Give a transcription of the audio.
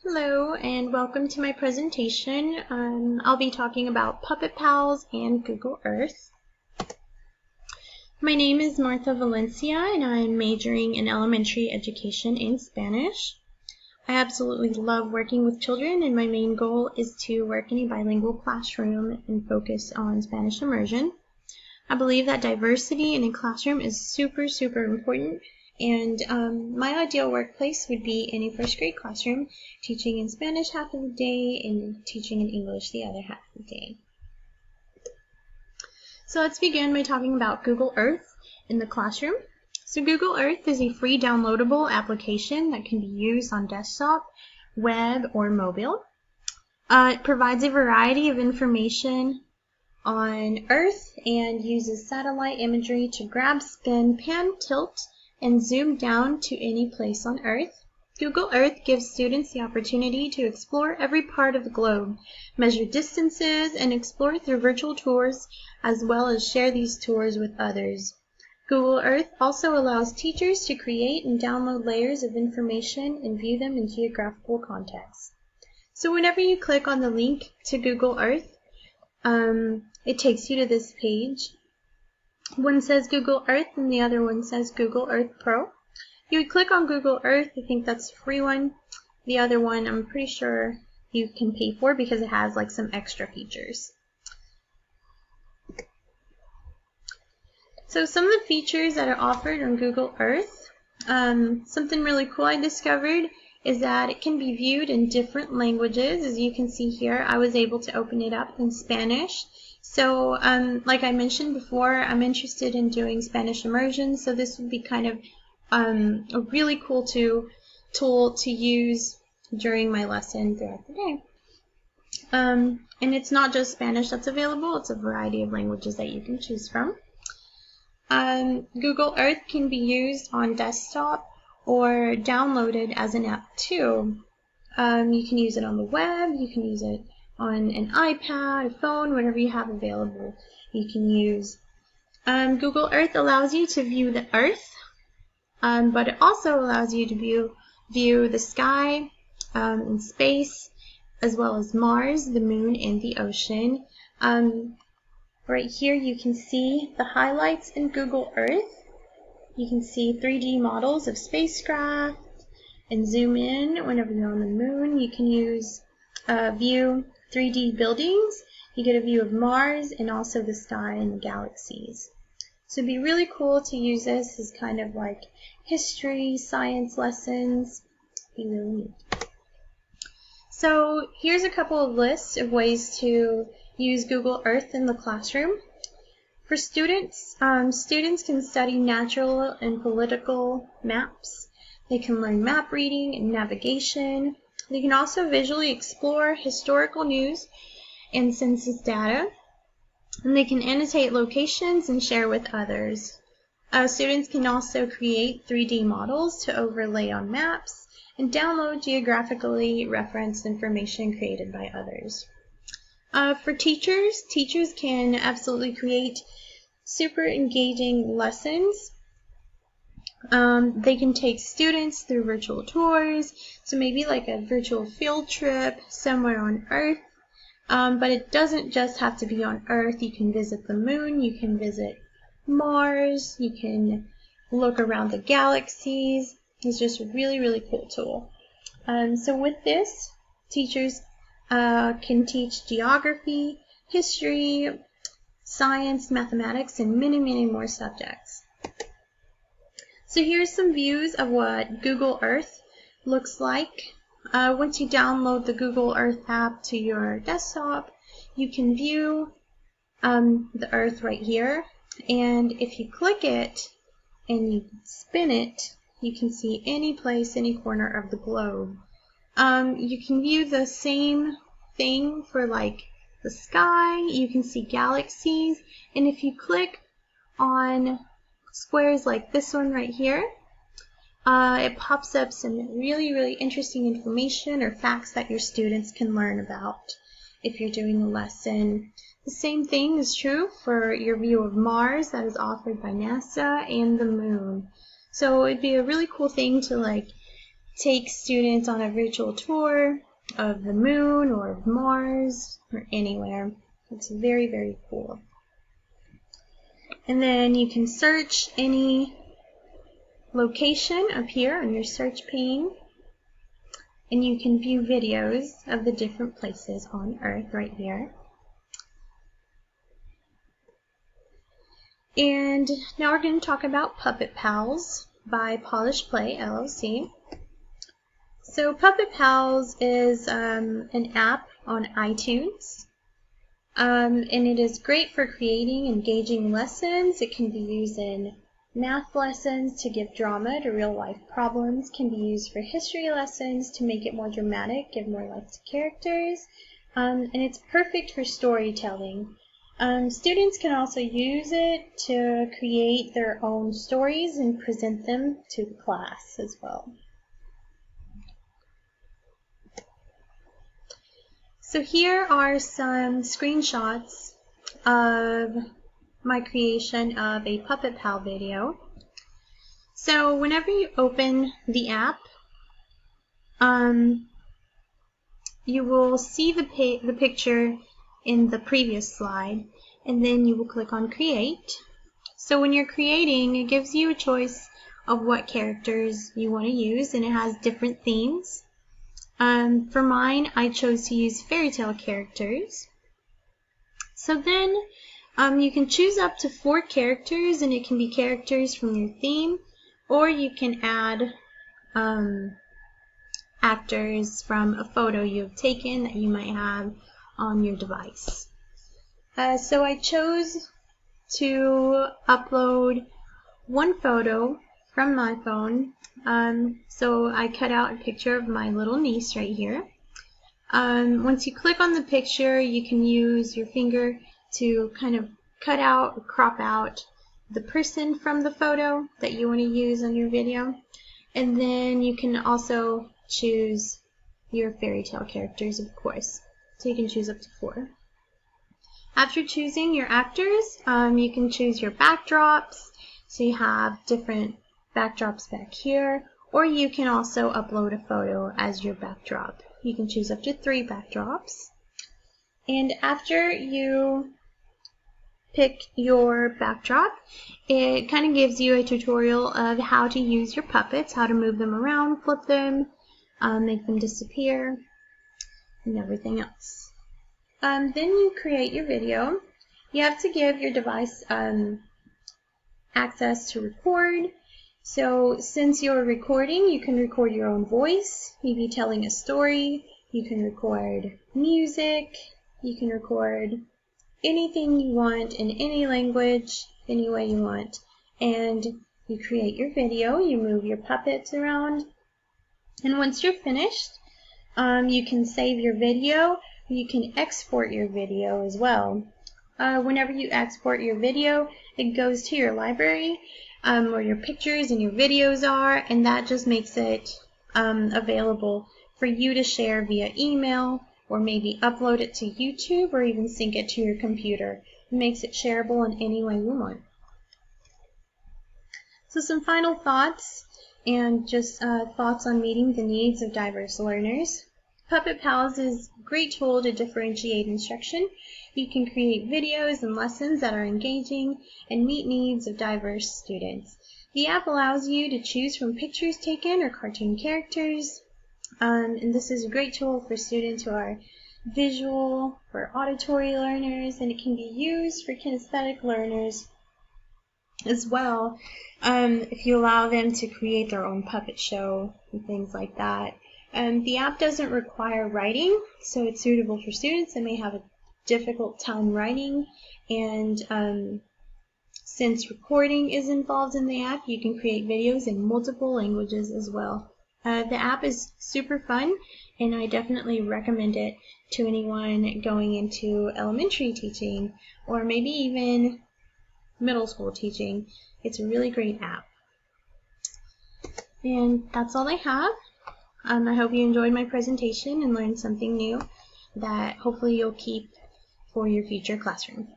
Hello and welcome to my presentation. I'll be talking about Puppet Pals and Google Earth. My name is Martha Valencia and I'm majoring in elementary education in Spanish. I absolutely love working with children and my main goal is to work in a bilingual classroom and focus on Spanish immersion. I believe that diversity in a classroom is super important, and my ideal workplace would be in a first grade classroom, teaching in Spanish half of the day and teaching in English the other half of the day. So let's begin by talking about Google Earth in the classroom. So Google Earth is a free downloadable application that can be used on desktop, web, or mobile. It provides a variety of information on Earth and uses satellite imagery to grab, spin, pan, tilt, and zoom down to any place on Earth. Google Earth gives students the opportunity to explore every part of the globe, measure distances, and explore through virtual tours, as well as share these tours with others. Google Earth also allows teachers to create and download layers of information and view them in geographical context. So whenever you click on the link to Google Earth, it takes you to this page. One says Google Earth and the other one says Google Earth Pro. You would click on Google Earth. I think that's a free one. The other one I'm pretty sure you can pay for because it has like some extra features. So some of the features that are offered on Google Earth, something really cool I discovered is that it can be viewed in different languages. As you can see here, I was able to open it up in Spanish. So like I mentioned before, I'm interested in doing Spanish immersion, so this would be kind of a really cool tool to use during my lesson throughout the day. And it's not just Spanish that's available, it's a variety of languages that you can choose from. Google Earth can be used on desktop or downloaded as an app too. You can use it on the web, you can use it on an iPad, a phone, whatever you have available you can use. Google Earth allows you to view the Earth, but it also allows you to view the sky and space, as well as Mars, the moon, and the ocean. Right here you can see the highlights in Google Earth. You can see 3D models of spacecraft and zoom in whenever you're on the moon. You can use view 3D buildings. You get a view of Mars and also the sky and the galaxies. So it'd be really cool to use this as kind of like history, science lessons. It'd be really neat. So here's a couple of lists of ways to use Google Earth in the classroom. For students, students can study natural and political maps. They can learn map reading and navigation. They can also visually explore historical news and census data. And they can annotate locations and share with others. Students can also create 3D models to overlay on maps and download geographically referenced information created by others. For teachers can absolutely create super engaging lessons. They can take students through virtual tours, so maybe like a virtual field trip somewhere on Earth. But it doesn't just have to be on Earth. You can visit the moon, you can visit Mars, you can look around the galaxies. It's just a really cool tool. So with this, teachers can teach geography, history, science, mathematics, and many more subjects. So here's some views of what Google Earth looks like. Once you download the Google Earth app to your desktop, you can view the Earth right here. And if you click it and you spin it, you can see any place, any corner of the globe. You can view the same thing for like the sky. You can see galaxies. And if you click on squares like this one right here, it pops up some really interesting information or facts that your students can learn about if you're doing a lesson. The same thing is true for your view of Mars that is offered by NASA and the moon. So it'd be a really cool thing to like take students on a virtual tour of the moon or of Mars or anywhere. It's very, very cool. And then you can search any location up here on your search pane, and you can view videos of the different places on Earth right here. And now we're going to talk about Puppet Pals by Polish Play LLC. So Puppet Pals is an app on iTunes, and it is great for creating engaging lessons. It can be used in math lessons to give drama to real-life problems, can be used for history lessons to make it more dramatic, give more life to characters, and it's perfect for storytelling. Students can also use it to create their own stories and present them to the class as well. So here are some screenshots of my creation of a Puppet Pal video. So whenever you open the app, you will see the picture in the previous slide, and then you will click on Create. So when you're creating, it gives you a choice of what characters you want to use, and it has different themes. For mine, I chose to use fairy tale characters. So then you can choose up to 4 characters, and it can be characters from your theme, or you can add actors from a photo you've taken that you might have on your device. So I chose to upload one photo from my phone. So I cut out a picture of my little niece right here. Once you click on the picture, you can use your finger to kind of cut out or crop out the person from the photo that you want to use on your video. And then you can also choose your fairy tale characters, of course. So you can choose up to 4. After choosing your actors, you can choose your backdrops. So you have different backdrops back here, or you can also upload a photo as your backdrop. You can choose up to 3 backdrops. And after you pick your backdrop, it kind of gives you a tutorial of how to use your puppets, how to move them around, flip them, make them disappear, and everything else. Then you create your video. You have to give your device access to record. So since you're recording, you can record your own voice, maybe telling a story. You can record music. You can record anything you want in any language, any way you want. And you create your video, you move your puppets around. And once you're finished, you can save your video. You can export your video as well. Whenever you export your video, it goes to your library where your pictures and your videos are, and that just makes it available for you to share via email, or maybe upload it to YouTube, or even sync it to your computer. It makes it shareable in any way you want. So some final thoughts, and just thoughts on meeting the needs of diverse learners. Puppet Pals is a great tool to differentiate instruction. You can create videos and lessons that are engaging and meet needs of diverse students. The app allows you to choose from pictures taken or cartoon characters, and this is a great tool for students who are visual or auditory learners, and it can be used for kinesthetic learners as well, if you allow them to create their own puppet show and things like that. The app doesn't require writing, so it's suitable for students that may have a difficult time writing, and since recording is involved in the app, you can create videos in multiple languages as well. The app is super fun, and I definitely recommend it to anyone going into elementary teaching, or maybe even middle school teaching. It's a really great app. And that's all I have. I hope you enjoyed my presentation and learned something new that hopefully you'll keep for your future classroom.